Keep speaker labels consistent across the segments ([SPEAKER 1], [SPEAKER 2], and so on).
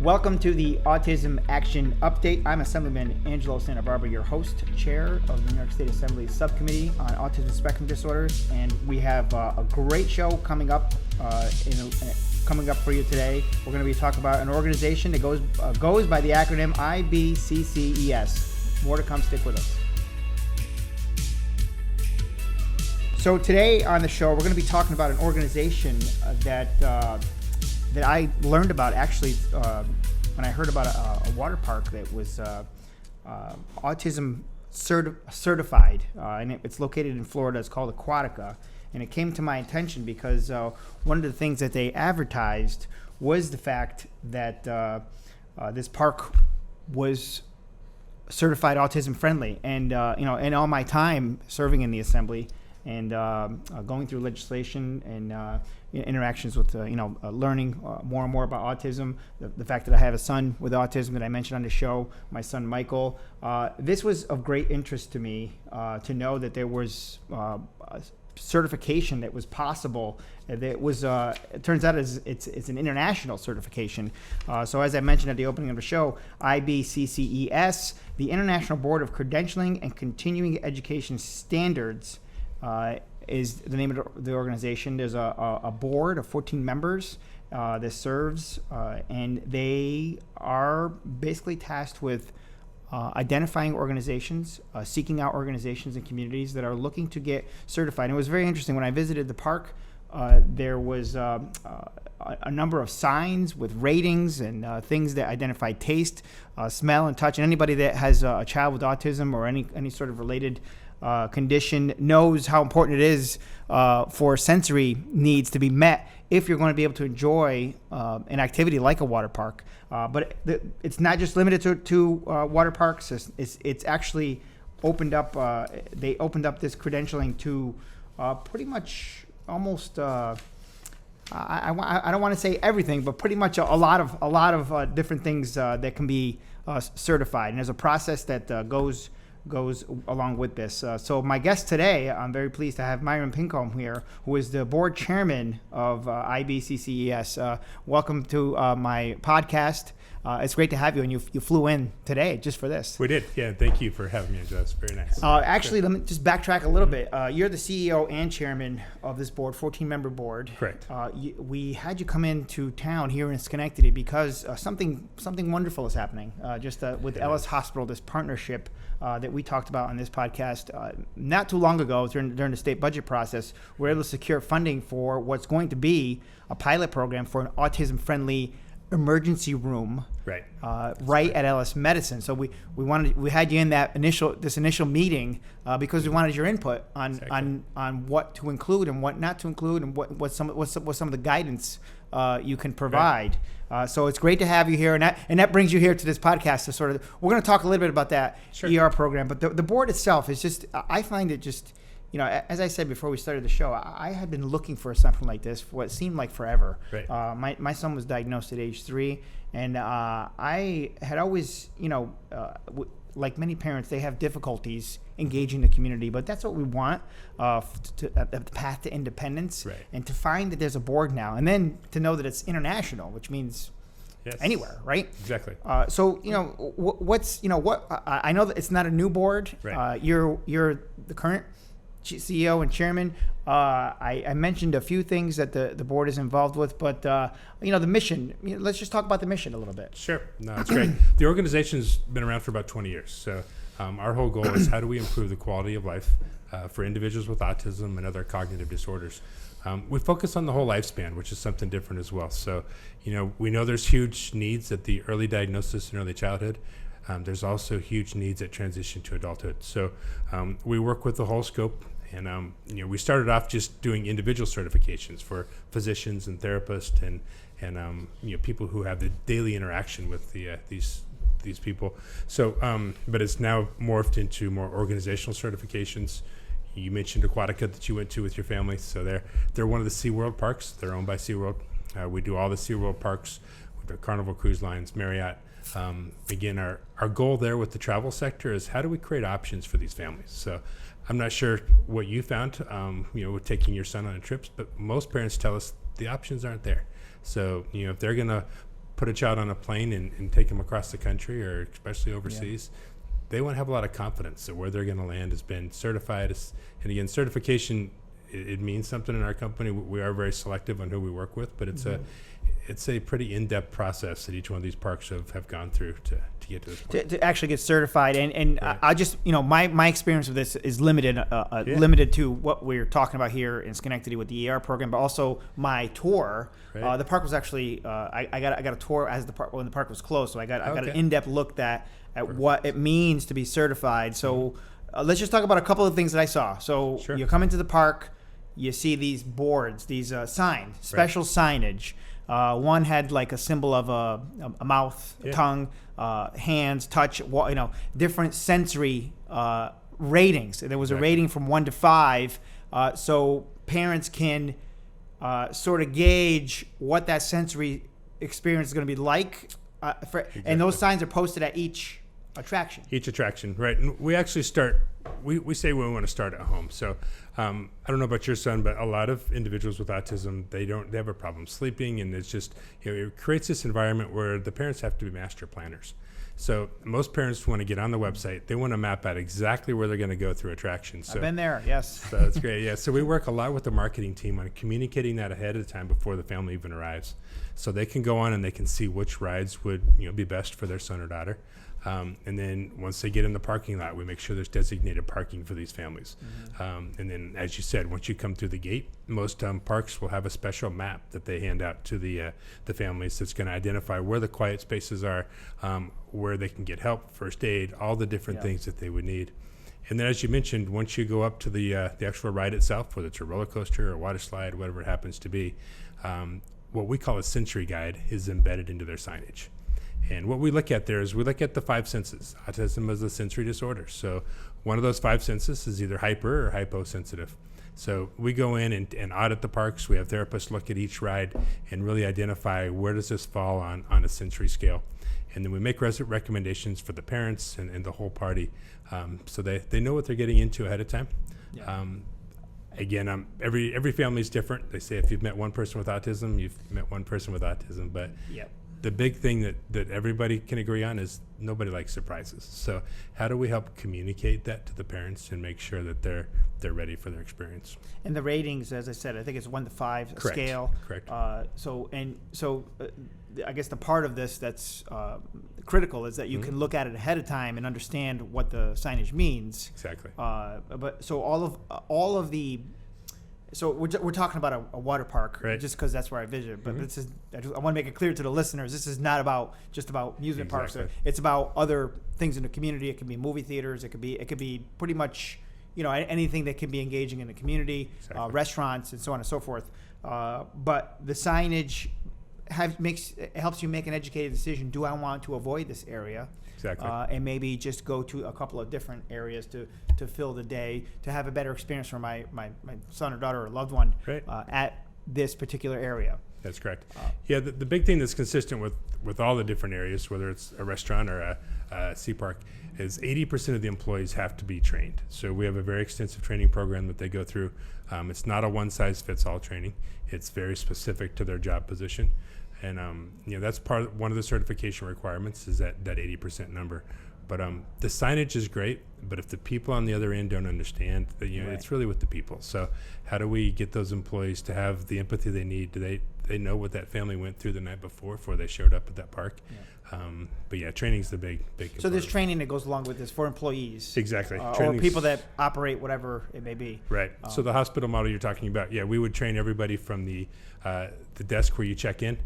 [SPEAKER 1] Welcome to the Autism Action Update. I'm Assemblyman Angelo, Santa Barbara, your host, chair of the New York State Assembly Subcommittee on Autism Spectrum Disorders, and we have a great show coming up for you today. We're going to be talking about an organization that goes by the acronym IBCCES. More to come. Stick with us. So today on the show, we're going to be talking about an organization that I learned about actually when I heard about a water park that was autism certified, and it's located in Florida. It's called Aquatica, and it came to my attention because one of the things that they advertised was the fact that this park was certified autism friendly. And in all my time serving in the assembly and going through legislation and interactions with learning more and more about autism, the fact that I have a son with autism that I mentioned on the show, my son Michael, this was of great interest to me to know that there was a certification that was possible. That was it turns out it's an international certification. So as I mentioned at the opening of the show, IBCCES, the International Board of Credentialing and Continuing Education Standards, is the name of the organization. There's a board of 14 members that serves, and they are basically tasked with identifying organizations, seeking out organizations and communities that are looking to get certified. And it was very interesting. When I visited the park, there was a number of signs with ratings and things that identify taste, smell, and touch. And anybody that has a child with autism or any sort of related condition knows how important it is for sensory needs to be met if you're going to be able to enjoy an activity like a water park. But it's not just limited to water parks. It's actually opened up. They opened up this credentialing to pretty much almost. I don't want to say everything, but pretty much a lot of different things that can be certified. And there's a process that goes along with this. So my guest today, I'm very pleased to have Myron Pincomb here, who is the board chairman of IBCCES. Welcome to my podcast. It's great to have you, and you flew in today just for this.
[SPEAKER 2] We did, yeah. Thank you for having me, Angelo. It's very nice.
[SPEAKER 1] Actually, let me just backtrack a little bit. You're the CEO and chairman of this board, 14-member board.
[SPEAKER 2] Correct.
[SPEAKER 1] We had you come into town here in Schenectady because something wonderful is happening. With Ellis Hospital, this partnership that we talked about on this podcast not too long ago during the state budget process. We're able to secure funding for what's going to be a pilot program for an autism-friendly emergency room right at Ellis Medicine. So we had you in this initial meeting because we wanted your input on what to include and what not to include and what some of the guidance you can provide. Right. So it's great to have you here, and that brings you here to this podcast to sort of. We're going to talk a little bit about that ER program, but the board itself is just. I find it just. As I said before we started the show, I had been looking for something like this for what seemed like forever. Right. My son was diagnosed at age 3, and I had always, like many parents, they have difficulties engaging the community, but that's what we want, the path to independence, right. And to find that there's a board now, and then to know that it's international, which means anywhere, right?
[SPEAKER 2] Exactly.
[SPEAKER 1] So I know that it's not a new board. Right. You're the current CEO and chairman. I mentioned a few things that the board is involved with, but the mission. Let's just talk about the mission a little bit.
[SPEAKER 2] Sure. No, that's great. The organization's been around for about 20 years. So our whole goal is how do we improve the quality of life for individuals with autism and other cognitive disorders. We focus on the whole lifespan, which is something different as well. So we know there's huge needs at the early diagnosis and early childhood. There's also huge needs at transition to adulthood. So we work with the whole scope, and we started off just doing individual certifications for physicians and therapists and people who have the daily interaction with these people. So, but it's now morphed into more organizational certifications. You mentioned Aquatica that you went to with your family. So they're one of the SeaWorld parks. They're owned by SeaWorld. We do all the SeaWorld parks with Carnival Cruise Lines, Marriott. Again, our goal there with the travel sector is how do we create options for these families? So I'm not sure what you found, with taking your son on trips, but most parents tell us the options aren't there. So, if they're going to put a child on a plane and take them across the country, or especially overseas, they want to have a lot of confidence that where they're going to land has been certified. And again, certification, it means something in our company. We are very selective on who we work with, but it's a pretty in-depth process that each one of these parks have gone through to get to this point.
[SPEAKER 1] To actually get certified. And
[SPEAKER 2] Right.
[SPEAKER 1] I just, my experience with this is limited, limited to what we're talking about here in Schenectady with the ER program, but also my tour.
[SPEAKER 2] Right.
[SPEAKER 1] The park was actually, I got a tour as the park, when the park was closed. So I got an
[SPEAKER 2] Okay.
[SPEAKER 1] in-depth look at
[SPEAKER 2] Perfect.
[SPEAKER 1] what it means to be certified. So let's just talk about a couple of things that I saw. So
[SPEAKER 2] Sure.
[SPEAKER 1] you come into the park, you see these boards, these signs, special signage. One had like a symbol of a mouth, a tongue, hands, touch, different sensory ratings. There was a rating from 1 to 5, so parents can sort of gauge what that sensory experience is going to be like. And those signs are posted at each attraction.
[SPEAKER 2] Each attraction, right? And we actually start. We say we want to start at home. So I don't know about your son, but a lot of individuals with autism, they have a problem sleeping, and it's just it creates this environment where the parents have to be master planners. So most parents want to get on the website. They want to map out exactly where they're going to go through attractions. So,
[SPEAKER 1] I've been there, yes.
[SPEAKER 2] So that's great. Yeah. So we work a lot with the marketing team on communicating that ahead of time before the family even arrives, so they can go on and they can see which rides would be best for their son or daughter. And then once they get in the parking lot, we make sure there's designated parking for these families. And then, as you said, once you come through the gate, most parks will have a special map that they hand out to the families that's going to identify where the quiet spaces are, where they can get help, first aid, all the different things that they would need. And then, as you mentioned, once you go up to the actual ride itself, whether it's a roller coaster or a water slide, whatever it happens to be, what we call a sensory guide is embedded into their signage. And what we look at there is we look at the 5 senses. Autism is a sensory disorder. So one of those 5 senses is either hyper or hyposensitive. So we go in and audit the parks. We have therapists look at each ride and really identify where does this fall on a sensory scale. And then we make recommendations for the parents and the whole party, so they know what they're getting into ahead of time. Again, every family is different. They say if you've met one person with autism, you've met one person with autism. But the big thing that everybody can agree on is nobody likes surprises. So how do we help communicate that to the parents and make sure that they're ready for their experience?
[SPEAKER 1] And the ratings, as I said, I think it's 1 to 5
[SPEAKER 2] Correct.
[SPEAKER 1] scale.
[SPEAKER 2] Correct.
[SPEAKER 1] So I guess the part of this that's critical is that you can look at it ahead of time and understand what the signage means.
[SPEAKER 2] Exactly.
[SPEAKER 1] But so all of the. So we're talking about a water park,
[SPEAKER 2] Right.
[SPEAKER 1] just because that's where I visited. But this is I want to make it clear to the listeners: this is not about just about amusement parks.
[SPEAKER 2] Exactly.
[SPEAKER 1] It's about other things in the community. It could be movie theaters. It could be pretty much anything that can be engaging in the community,
[SPEAKER 2] Exactly.
[SPEAKER 1] restaurants, and so on and so forth. But the signage helps you make an educated decision. Do I want to avoid this area?
[SPEAKER 2] Exactly.
[SPEAKER 1] And maybe just go to a couple of different areas to fill the day, to have a better experience for my son or daughter or loved one
[SPEAKER 2] Right.
[SPEAKER 1] at this particular area.
[SPEAKER 2] That's correct. The big thing that's consistent with all the different areas, whether it's a restaurant or a sea park, is 80% of the employees have to be trained. So we have a very extensive training program that they go through. It's not a one-size-fits-all training. It's very specific to their job position. And that's one of the certification requirements is that 80% number. But the signage is great, but if the people on the other end don't understand, that
[SPEAKER 1] Right.
[SPEAKER 2] it's really with the people. So how do we get those employees to have the empathy they need? Do they know what that family went through the night before they showed up at that park? But training's the big
[SPEAKER 1] So there's
[SPEAKER 2] component.
[SPEAKER 1] training that goes along with this for employees.
[SPEAKER 2] Exactly.
[SPEAKER 1] Or
[SPEAKER 2] Training's-
[SPEAKER 1] people that operate whatever it may be.
[SPEAKER 2] Right. So the hospital model you're talking about, we would train everybody from the desk where you check in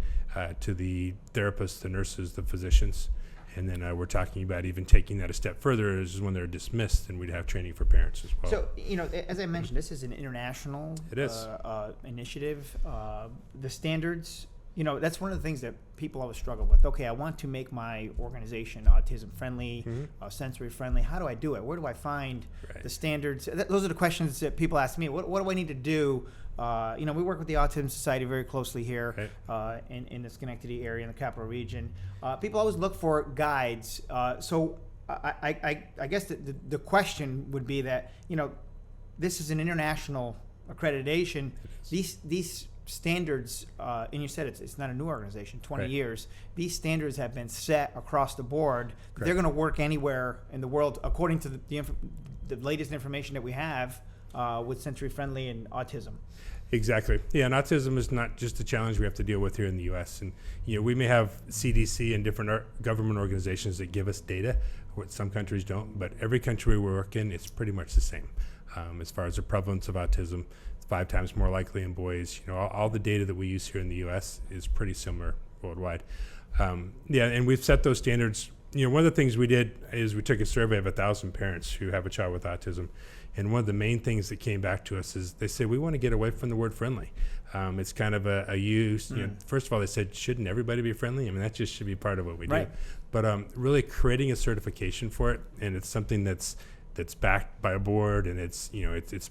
[SPEAKER 2] to the therapists, the nurses, the physicians. And then we're talking about even taking that a step further is when they're dismissed, and we'd have training for parents as well.
[SPEAKER 1] So, as I mentioned, this is an international
[SPEAKER 2] It is.
[SPEAKER 1] initiative. The standards, that's one of the things that people always struggle with. Okay, I want to make my organization autism friendly, sensory friendly. How do I do it? Where do I find
[SPEAKER 2] Right.
[SPEAKER 1] the standards? Those are the questions that people ask me. What do I need to do? We work with the Autism Society very closely here in the Schenectady area, in the capital region. People always look for guides. So I guess the question would be that, this is an international accreditation. These standards, and you said it's not a new organization, 20
[SPEAKER 2] Right.
[SPEAKER 1] years. These standards have been set across the board.
[SPEAKER 2] Correct.
[SPEAKER 1] They're going to work anywhere in the world according to the latest information that we have with sensory friendly and autism.
[SPEAKER 2] Exactly. Yeah, and autism is not just a challenge we have to deal with here in the U.S. And we may have CDC and different government organizations that give us data, what some countries don't. But every country we work in, it's pretty much the same. As far as the prevalence of autism, it's 5 times more likely in boys. All the data that we use here in the U.S. is pretty similar worldwide. And we've set those standards. One of the things we did is we took a survey of 1,000 parents who have a child with autism. And one of the main things that came back to us is they say, we want to get away from the word friendly. It's kind of a use. First of all, they said, shouldn't everybody be friendly? I mean, that just should be part of what we
[SPEAKER 1] Right.
[SPEAKER 2] do. But really creating a certification for it, and it's something that's backed by a board, and it's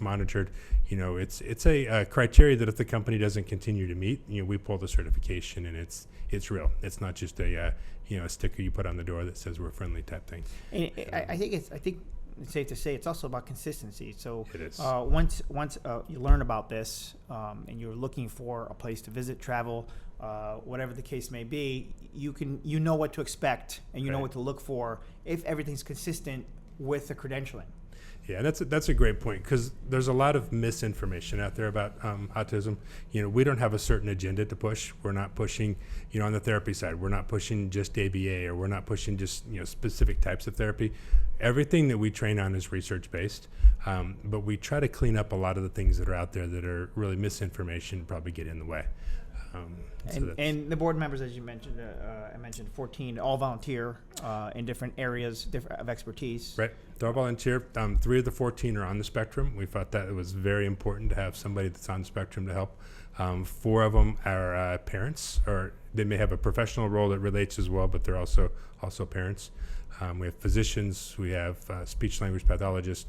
[SPEAKER 2] monitored. It's a criteria that if the company doesn't continue to meet, we pull the certification, and it's real. It's not just a sticker you put on the door that says we're friendly type thing.
[SPEAKER 1] And I think it's safe to say it's also about consistency. So
[SPEAKER 2] It is.
[SPEAKER 1] Once you learn about this and you're looking for a place to visit, travel, whatever the case may be, you know what to expect and you know
[SPEAKER 2] Right.
[SPEAKER 1] what to look for if everything's consistent with the credentialing.
[SPEAKER 2] Yeah, that's a great point, because there's a lot of misinformation out there about autism. We don't have a certain agenda to push. We're not pushing, on the therapy side, we're not pushing just ABA, or we're not pushing just specific types of therapy. Everything that we train on is research based, but we try to clean up a lot of the things that are out there that are really misinformation, probably get in the way.
[SPEAKER 1] And the board members, as you mentioned, I mentioned 14, all volunteer in different areas of expertise.
[SPEAKER 2] Right. They're all volunteer. 3 of the 14 are on the spectrum. We thought that it was very important to have somebody that's on the spectrum to help. 4 of them are parents, or they may have a professional role that relates as well, but they're also parents. We have physicians. We have speech language pathologists.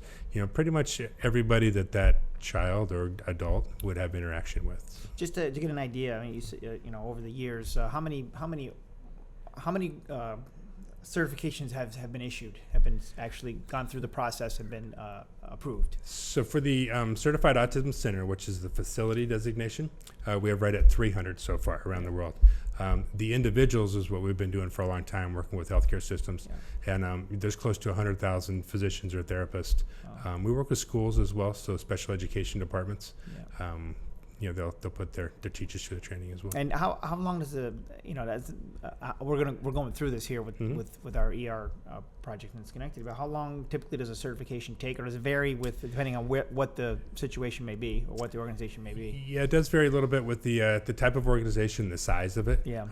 [SPEAKER 2] Pretty much everybody that child or adult would have interaction with.
[SPEAKER 1] Just to get an idea, I mean, over the years, how many certifications have been issued, have been actually gone through the process and been approved?
[SPEAKER 2] So for the Certified Autism Center, which is the facility designation, we have right at 300 so far around the world. The individuals is what we've been doing for a long time, working with healthcare systems. Yeah. And there's close to 100,000 physicians or therapists. We work with schools as well, so special education departments. Yeah. They'll put their teachers through the training as well.
[SPEAKER 1] And how long does we're going through this here with our ER project in Schenectady, but how long typically does a certification take, or does it vary depending on what the situation may be or what the organization may be?
[SPEAKER 2] Yeah, it does vary a little bit with the type of organization, the size of it.
[SPEAKER 1] Yeah.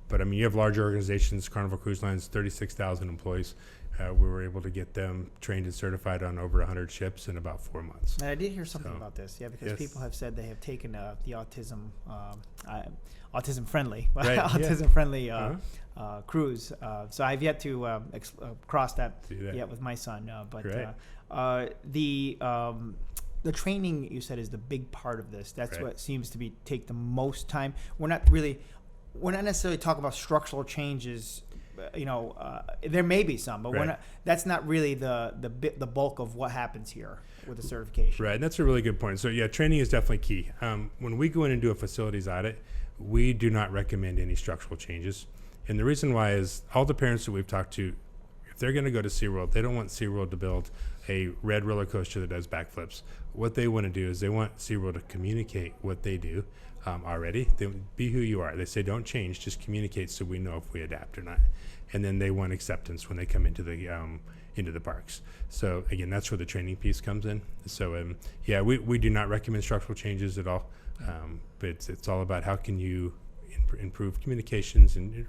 [SPEAKER 2] But I mean, you have larger organizations. Carnival Cruise Lines, 36,000 employees. We were able to get them trained and certified on over 100 ships in about 4 months.
[SPEAKER 1] And I did hear something about this, because
[SPEAKER 2] Yes.
[SPEAKER 1] people have said they have taken the autism friendly,
[SPEAKER 2] Right,
[SPEAKER 1] autism friendly cruise. So I've yet to cross that yet with my son. But the training, you said, is the big part of this. That's
[SPEAKER 2] Right.
[SPEAKER 1] what seems to take the most time. We're not necessarily talking about structural changes. There may be some, but
[SPEAKER 2] Right.
[SPEAKER 1] that's not really the bulk of what happens here with the certification.
[SPEAKER 2] Right, and that's a really good point. So yeah, training is definitely key. When we go in and do a facilities audit, we do not recommend any structural changes. And the reason why is all the parents that we've talked to, if they're going to go to SeaWorld, they don't want SeaWorld to build a red roller coaster that does backflips. What they want to do is they want SeaWorld to communicate what they do already. They be who you are. They say don't change, just communicate so we know if we adapt or not. And then they want acceptance when they come into the parks. So again, that's where the training piece comes in. So we do not recommend structural changes at all. But it's all about how can you improve communications and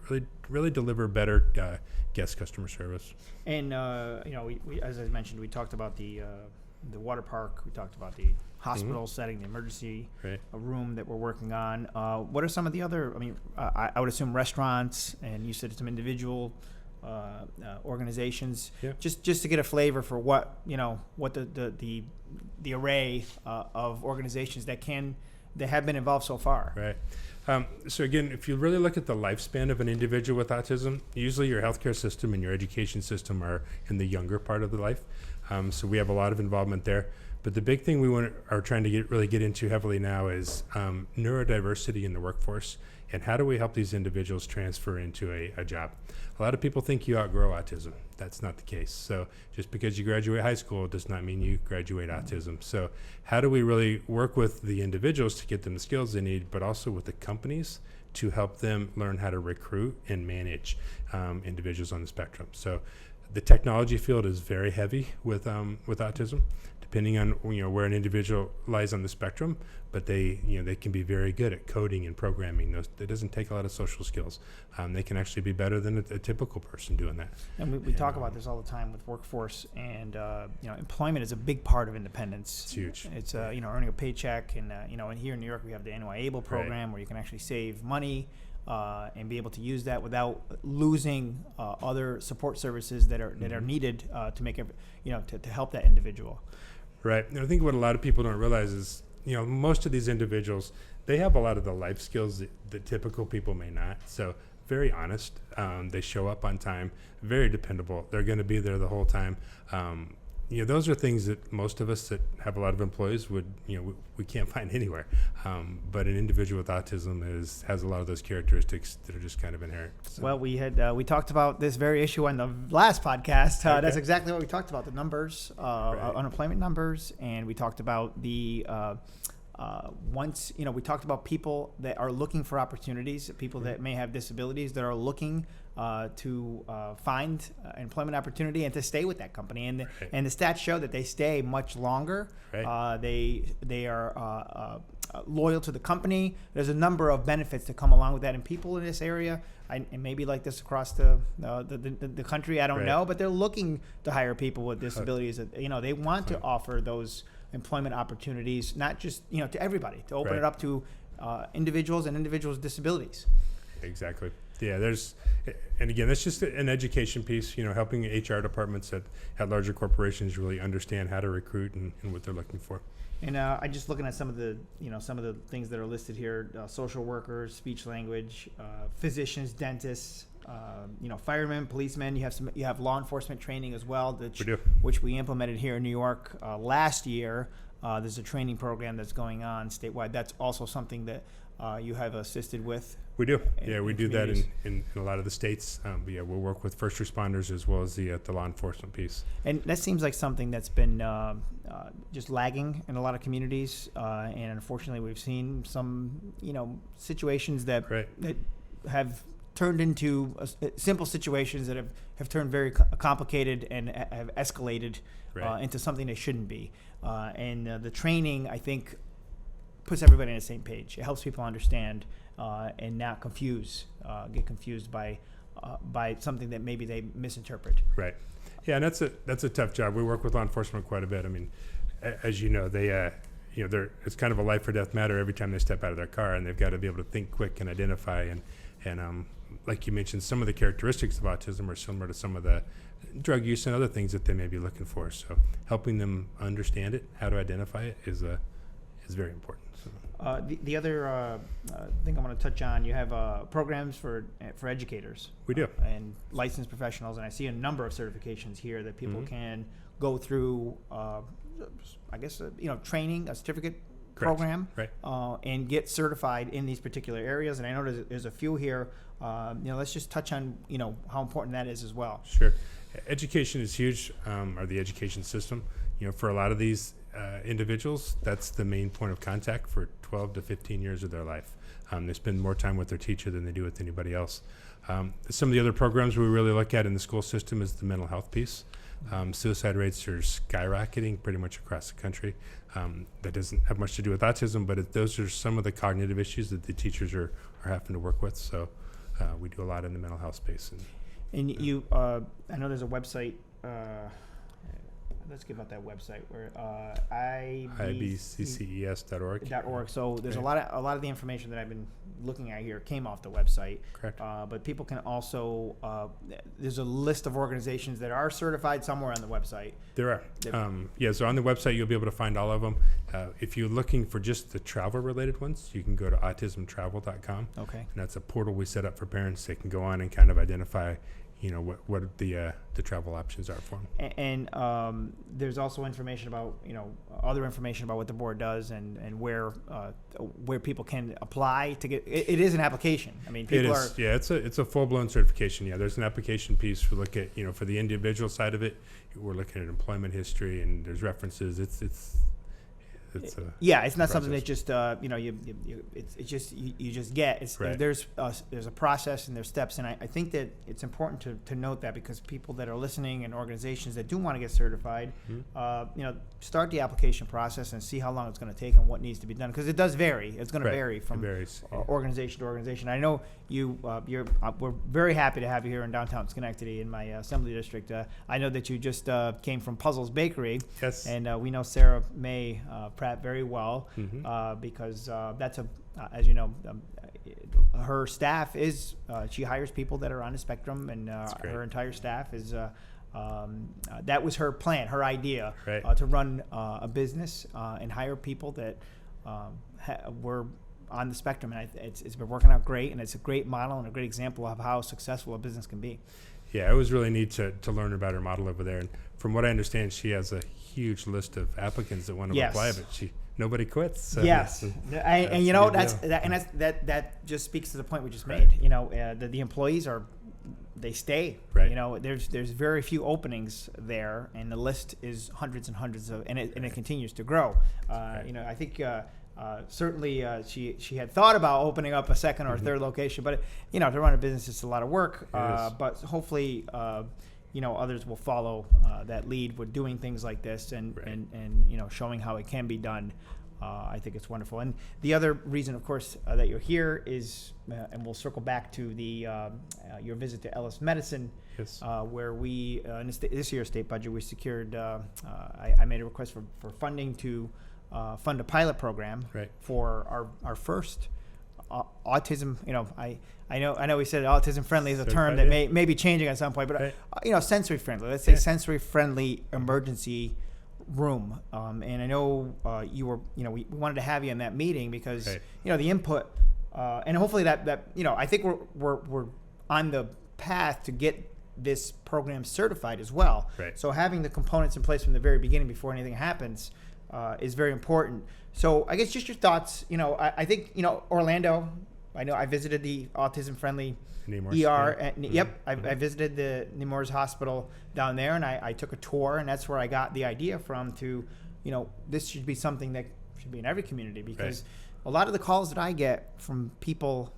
[SPEAKER 2] really deliver better guest customer service.
[SPEAKER 1] And we, as I mentioned, we talked about the water park. We talked about the hospital setting, the emergency room that we're working on. What are some of the other? I mean, I would assume restaurants, and you said some individual organizations.
[SPEAKER 2] Yeah.
[SPEAKER 1] Just to get a flavor for what the array of organizations that have been involved so far.
[SPEAKER 2] Right. So again, if you really look at the lifespan of an individual with autism, usually your healthcare system and your education system are in the younger part of the life. So we have a lot of involvement there. But the big thing are trying to really get into heavily now is neurodiversity in the workforce, and how do we help these individuals transfer into a job? A lot of people think you outgrow autism. That's not the case. So just because you graduate high school does not mean you graduate autism. So how do we really work with the individuals to get them the skills they need, but also with the companies to help them learn how to recruit and manage individuals on the spectrum? So the technology field is very heavy with autism, depending on where an individual lies on the spectrum. But they can be very good at coding and programming. It doesn't take a lot of social skills. They can actually be better than a typical person doing that.
[SPEAKER 1] And we talk about this all the time with workforce, and employment is a big part of independence.
[SPEAKER 2] It's huge.
[SPEAKER 1] It's earning a paycheck, and and here in New York we have the NY Able program, where you can actually save money and be able to use that without losing other support services that are needed to make to help that individual.
[SPEAKER 2] Right. And I think what a lot of people don't realize is, most of these individuals, they have a lot of the life skills that typical people may not. So very honest. They show up on time, very dependable. They're going to be there the whole time. Those are things that most of us that have a lot of employees would, we can't find anywhere. But an individual with autism has a lot of those characteristics that are just kind of inherent. So.
[SPEAKER 1] Well, we talked about this very issue on the last podcast.
[SPEAKER 2] Okay.
[SPEAKER 1] That's exactly what we talked about, the numbers, unemployment numbers, and we talked about the we talked about people that are looking for opportunities, people that may have disabilities that are looking to find employment opportunity and to stay with that company, and the stats show that they stay much longer. Right. They are loyal to the company. There's a number of benefits that come along with that, and people in this area, and maybe like this across the country, I don't know, but they're looking to hire people with disabilities. That they want to offer those employment opportunities, not just to everybody, to open it up to individuals and individuals with disabilities.
[SPEAKER 2] Exactly. Yeah, and again, that's just an education piece, helping HR departments at larger corporations really understand how to recruit and what they're looking for.
[SPEAKER 1] And I just looking at some of the things that are listed here: social workers, speech language, physicians, dentists, firemen, policemen. You have law enforcement training as well, which we implemented here in New York last year. There's a training program that's going on statewide. That's also something that you have assisted with.
[SPEAKER 2] We do. We do that in a lot of the states. We'll work with first responders as well as the law enforcement piece. And
[SPEAKER 1] that seems like something that's been just lagging in a lot of communities. And unfortunately, we've seen some, situations that have turned into simple situations that have turned very complicated and have escalated into something they shouldn't be. And the training, I think, puts everybody on the same page. It helps people understand and not get confused by something that maybe they misinterpret. Right.
[SPEAKER 2] Yeah, and that's a tough job. We work with law enforcement quite a bit. I mean, as you know, they it's kind of a life or death matter every time they step out of their car, and they've got to be able to think quick and identify. And like you mentioned, some of the characteristics of autism are similar to some of the drug use and other things that they may be looking for. So helping them understand it, how to identify it, is very important. So.
[SPEAKER 1] The other thing I want to touch on, you have programs for educators.
[SPEAKER 2] We do.
[SPEAKER 1] And licensed professionals, and I see a number of certifications here that people can go through, training, a certificate program, and get certified in these particular areas. And I know there's a few here. Let's just touch on, how important that is as well.
[SPEAKER 2] Sure. Education is huge, or the education system. For a lot of these individuals, that's the main point of contact for 12 to 15 years of their life. They spend more time with their teacher than they do with anybody else. Some of the other programs we really look at in the school system is the mental health piece. Suicide rates are skyrocketing pretty much across the country. That doesn't have much to do with autism, but those are some of the cognitive issues that the teachers are having to work with. So we do a lot in the mental health space.
[SPEAKER 1] And you, I know there's a website. Let's give out that website where
[SPEAKER 2] IBCCES.org.
[SPEAKER 1] So there's a lot of the information that I've been looking at here came off the website.
[SPEAKER 2] Correct.
[SPEAKER 1] But people can also there's a list of organizations that are certified somewhere on the website.
[SPEAKER 2] There are. So on the website you'll be able to find all of them. If you're looking for just the travel-related ones, you can go to autismtravel.com.
[SPEAKER 1] Okay.
[SPEAKER 2] And that's a portal we set up for parents. They can go on and kind of identify, what the travel options are for them.
[SPEAKER 1] And there's also information about, other information about what the board does and where people can apply to get. It is an application. I mean, people are.
[SPEAKER 2] Yeah, it's a full-blown certification. Yeah, there's an application piece for look at, for the individual side of it. We're looking at employment history, and there's references. It's
[SPEAKER 1] it's not something that just you just get. It's
[SPEAKER 2] right.
[SPEAKER 1] There's a process and there's steps, and I think that it's important to note that, because people that are listening and organizations that do want to get certified, start the application process and see how long it's going to take and what needs to be done, because it does vary. It's going to vary from organization to organization. I know we're very happy to have you here in downtown Schenectady in my assembly district. I know that you just came from Puzzles Bakery.
[SPEAKER 2] Yes.
[SPEAKER 1] And we know Sarah May Pratt very well, because that's as you know, her staff is she hires people that are on the spectrum, and her entire staff is that was her plan, her idea, to run a business and hire people that were on the spectrum, and it's been working out great, and it's a great model and a great example of how successful a business can be.
[SPEAKER 2] Yeah, it was really neat to learn about her model over there, and from what I understand, she has a huge list of applicants that want to apply, but nobody quits. So
[SPEAKER 1] yes, that just speaks to the point we just made. The employees they stay.
[SPEAKER 2] Right.
[SPEAKER 1] There's very few openings there, and the list is hundreds and hundreds of, and it continues to grow. I think. Certainly, she had thought about opening up a second or third location, but to run a business is a lot of work. But hopefully, others will follow that lead with doing things like this and showing how it can be done. I think it's wonderful. And the other reason, of course, that you're here is, and we'll circle back to your visit to Ellis Medicine, where we in this year's state budget we secured. I made a request for funding to fund a pilot program for our first autism. I know we said autism friendly is a term that may be changing at some point, but sensory friendly. Let's say sensory friendly emergency room. And I know we wanted to have you in that meeting because the input and hopefully that I think we're on the path to get this program certified as well. So having the components in place from the very beginning before anything happens is very important. So I guess just your thoughts. I think Orlando. I know I visited the autism-friendly ER. I visited the Nemours Hospital down there, and I took a tour, and that's where I got the idea from. This should be something that should be in every community, because a lot of the calls that I get from people,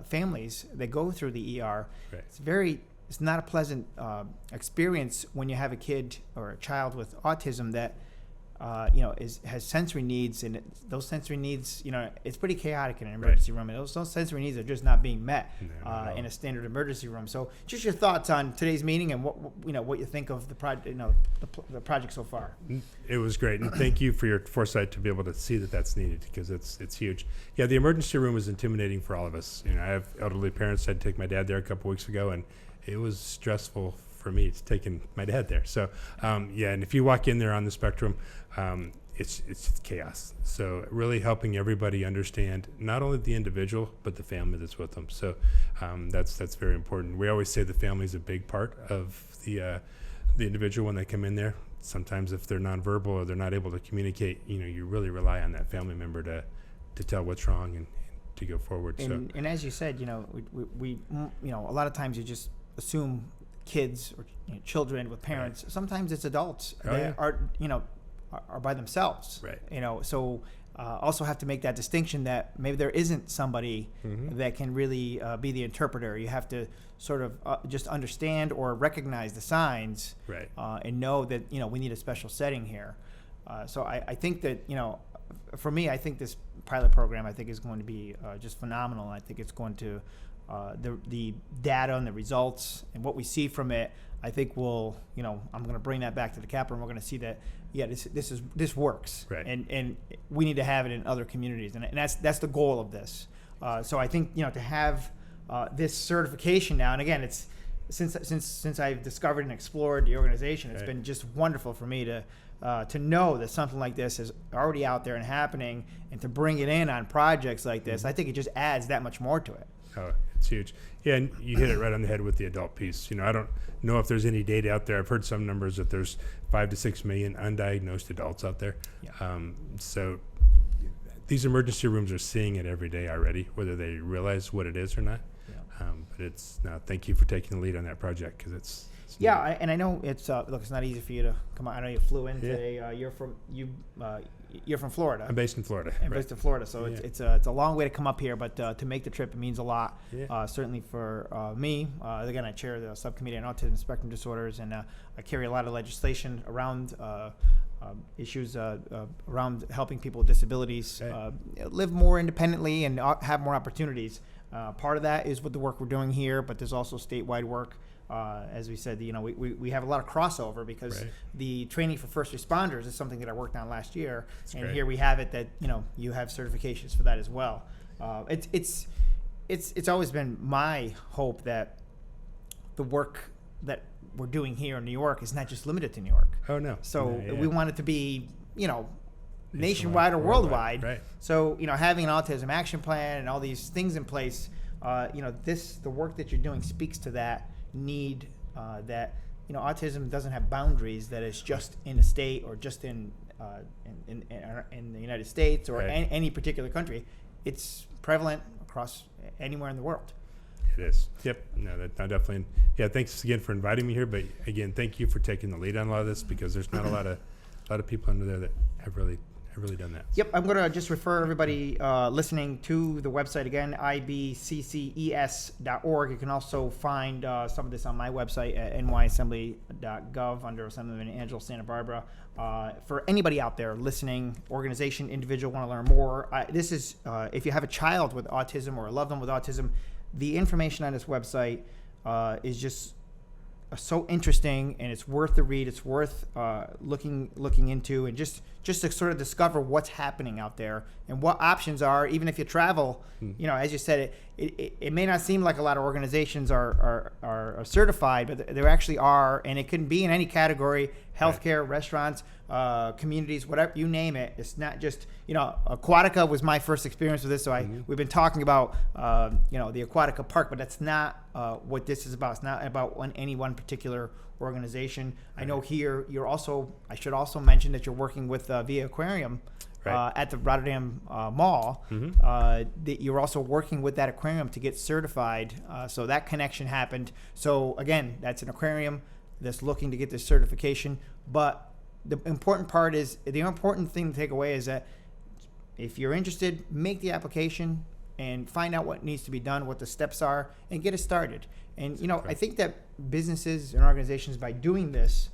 [SPEAKER 1] families that go through the ER, it's not a pleasant experience when you have a kid or a child with autism that has sensory needs, and those sensory needs, it's pretty chaotic in an emergency room, and those sensory needs are just not being met in a standard emergency room. So, just your thoughts on today's meeting and what you think of the project, the project so far.
[SPEAKER 2] It was great, and thank you for your foresight to be able to see that that's needed, because it's huge. Yeah, the emergency room is intimidating for all of us. I have elderly parents. I had to take my dad there a couple weeks ago, and it was stressful for me. It's taking my dad there. So, and if you walk in there on the spectrum, it's chaos. So really helping everybody understand not only the individual, but the family that's with them. So that's very important. We always say the family is a big part of the individual when they come in there. Sometimes if they're nonverbal or they're not able to communicate, you really rely on that family member to tell what's wrong and to go forward.
[SPEAKER 1] And as you said, we a lot of times you just assume kids or children with parents. Sometimes it's adults that are by themselves. So also have to make that distinction that maybe there isn't somebody that can really be the interpreter. You have to sort of just understand or recognize the signs and know that we need a special setting here. So I think that for me, I think this pilot program is going to be just phenomenal. I think it's going to the data and the results and what we see from it, I think I'm going to bring that back to the Capitol, and we're going to see that this works, and we need to have it in other communities, and that's the goal of this. So I think to have this certification now, and again, it's since I've discovered and explored the organization, it's been just wonderful for me to know that something like this is already out there and happening, and to bring it in on projects like this, I think it just adds that much more to it.
[SPEAKER 2] Oh, it's huge. Yeah, and you hit it right on the head with the adult piece. I don't know if there's any data out there. I've heard some numbers that there's 5 to 6 million undiagnosed adults out there.
[SPEAKER 1] Yeah.
[SPEAKER 2] So these emergency rooms are seeing it every day already, whether they realize what it is or not.
[SPEAKER 1] Yeah.
[SPEAKER 2] But thank you for taking the lead on that project, because it's
[SPEAKER 1] Yeah, and I know it's look, it's not easy for you to come out. I know you flew in today. You're from Florida.
[SPEAKER 2] I'm based in Florida.
[SPEAKER 1] I'm based in Florida, so
[SPEAKER 2] Yeah.
[SPEAKER 1] it's a long way to come up here, but to make the trip, it means a lot.
[SPEAKER 2] Yeah.
[SPEAKER 1] Certainly for me. Again, I chair the subcommittee on autism spectrum disorders, and I carry a lot of legislation around issues around helping people with disabilities live more independently and have more opportunities. Part of that is with the work we're doing here, but there's also statewide work. As we said, we have a lot of crossover because the training for first responders is something that I worked on last year, and
[SPEAKER 2] great.
[SPEAKER 1] here we have it that you have certifications for that as well. It's always been my hope that the work that we're doing here in New York is not just limited to New York.
[SPEAKER 2] Oh no.
[SPEAKER 1] So
[SPEAKER 2] No, yeah.
[SPEAKER 1] we want it to be nationwide or worldwide.
[SPEAKER 2] Right.
[SPEAKER 1] So having an autism action plan and all these things in place, the work that you're doing speaks to that need, that autism doesn't have boundaries, that it's just in a state or just in the United States or any particular country. It's prevalent across anywhere in the world.
[SPEAKER 2] It is. Yep. No, that definitely. Yeah. Thanks again for inviting me here. But again, thank you for taking the lead on a lot of this, because there's not a lot of people under there that have really done that.
[SPEAKER 1] Yep, I'm going to just refer everybody listening to the website again, IBCCES.org. You can also find some of this on my website at nyassembly.gov under Assemblyman Angelo Santa Barbara. For anybody out there listening, organization, individual, want to learn more, this is if you have a child with autism or a loved one with autism, the information on this website is just so interesting, and it's worth the read. It's worth looking into, and just to sort of discover what's happening out there and what options are. Even if you travel, as you said, it may not seem like a lot of organizations are certified, but there actually are, and it can be in any category: healthcare, restaurants, communities, whatever, you name it. It's not just Aquatica was my first experience with this, so we've been talking about the Aquatica Park, but that's not what this is about. It's not about any one particular organization. I know here I should also mention that you're working with Via Aquarium at the Rotterdam Mall. That you're also working with that aquarium to get certified. So that connection happened. So again, that's an aquarium that's looking to get this certification. But the important thing to take away is that if you're interested, make the application and find out what needs to be done, what the steps are, and get it started. And I think that businesses and organizations, by doing this,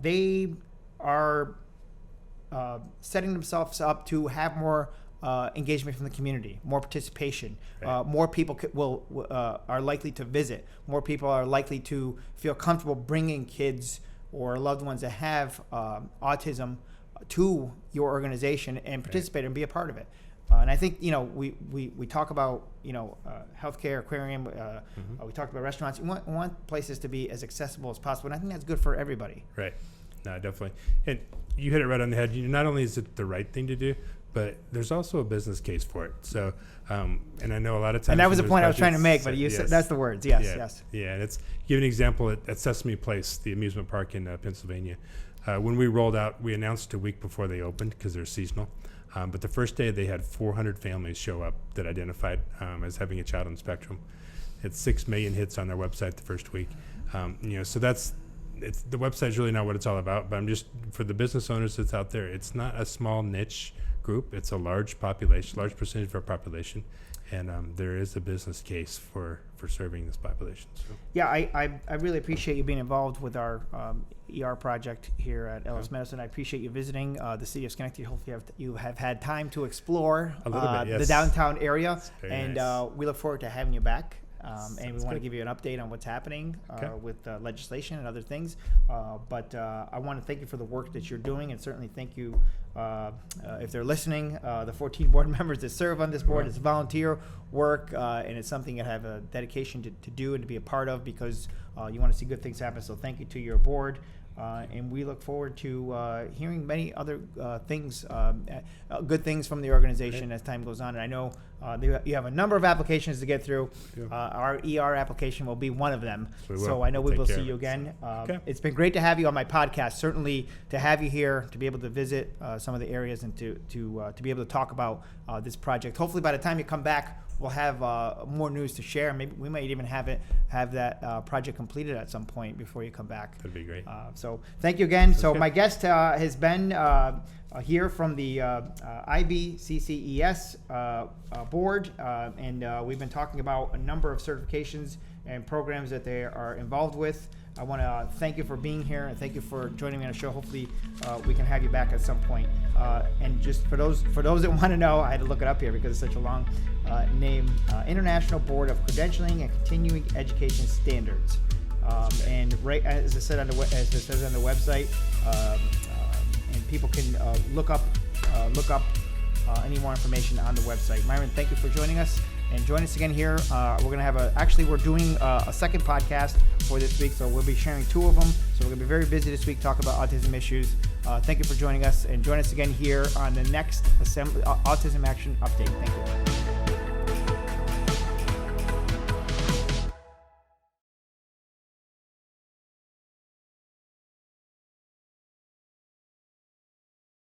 [SPEAKER 1] they are setting themselves up to have more engagement from the community, more participation. More people are likely to visit. More people are likely to feel comfortable bringing kids or loved ones that have autism to your organization and participate and be a part of it. And I think we talk about healthcare, aquarium. We talked about restaurants. We want places to be as accessible as possible, and I think that's good for everybody.
[SPEAKER 2] Right. No, definitely. And you hit it right on the head. Not only is it the right thing to do, but there's also a business case for it. So, and I know a lot of times. And
[SPEAKER 1] that was the point I was trying to make, but you said that's the words. Yes.
[SPEAKER 2] Yeah, and give an example at Sesame Place, the amusement park in Pennsylvania. When we rolled out, we announced a week before they opened because they're seasonal. But the first day they had 400 families show up that identified as having a child on the spectrum. It's 6 million hits on their website the first week. So the website's really not what it's all about, but I'm just, for the business owners that's out there, it's not a small niche group. It's a large population, large percentage of our population. And there is a business case for serving this population. So.
[SPEAKER 1] Yeah, I really appreciate you being involved with our ER project here at Ellis Medicine. I appreciate you visiting the city of Schenectady. Hopefully you have had time to explore
[SPEAKER 2] a little bit, yes.
[SPEAKER 1] The downtown area. And
[SPEAKER 2] nice.
[SPEAKER 1] We look forward to having you back. And we want to
[SPEAKER 2] good.
[SPEAKER 1] give you an update on what's happening with legislation and other things. But I want to thank you for the work that you're doing, and certainly thank you if they're listening, the 14 board members that serve on this board. It's volunteer work, and it's something that I have a dedication to do and to be a part of, because you want to see good things happen. So thank you to your board. And we look forward to hearing many other things, good things from the organization as time goes on. And I know you have a number of applications to get through. Our ER application will be one of them. So I know we will see you again. It's been great to have you on my podcast. Certainly to have you here, to be able to visit some of the areas and to be able to talk about this project. Hopefully by the time you come back, we'll have more news to share. Maybe we might even have that project completed at some point before you come back.
[SPEAKER 2] That'd be great.
[SPEAKER 1] So thank you again. So my guest has been here from the IBCCES board, and we've been talking about a number of certifications and programs that they are involved with. I want to thank you for being here, and thank you for joining me on the show. Hopefully, we can have you back at some point. And just for those that want to know, I had to look it up here because it's such a long name. International Board of Credentialing and Continuing Education Standards. And right as it said on the website, and people can look up any more information on the website. Myron, thank you for joining us. And join us again here. We're going to have we're doing a second podcast for this week, so we'll be sharing 2 of them. So we're going to be very busy this week talking about autism issues. Thank you for joining us, and join us again here on the next Autism Action Update. Thank you.